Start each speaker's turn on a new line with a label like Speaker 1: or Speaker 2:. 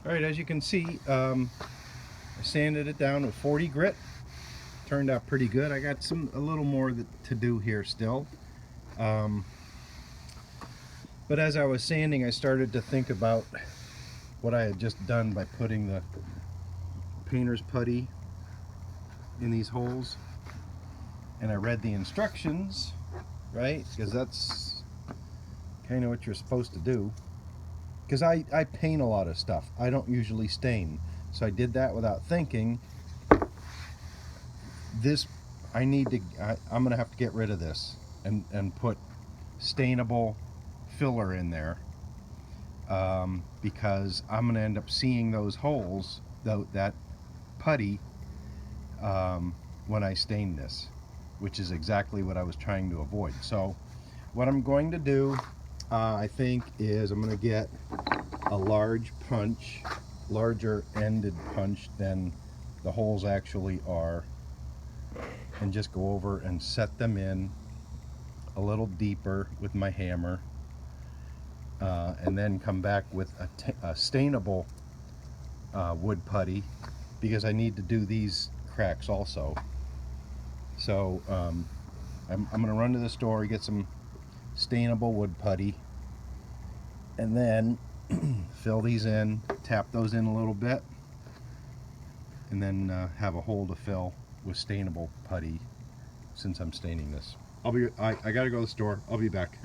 Speaker 1: Alright, as you can see, I sanded it down with 40 grit. Turned out pretty good. I got a little more to do here still. But as I was sanding, I started to think about what I had just done by putting the painter's putty in these holes. And I read the instructions, right? Because that's kind of what you're supposed to do. Because I paint a lot of stuff. I don't usually stain. So I did that without thinking. This, I'm going to have to get rid of this and put stainable filler in there. Because I'm going to end up seeing those holes, that putty, when I stain this, which is exactly what I was trying to avoid. So what I'm going to do, I think, is I'm going to get a large punch, larger ended punch than the holes actually are, and just go over and set them in a little deeper with my hammer, and then come back with a stainable wood putty, because I need to do these cracks also. So I'm going to run to the store, get some stainable wood putty, and then fill these in, tap those in a little bit, and then have a hole to fill with stainable putty, since I'm staining this. I gotta go to the store. I'll be back.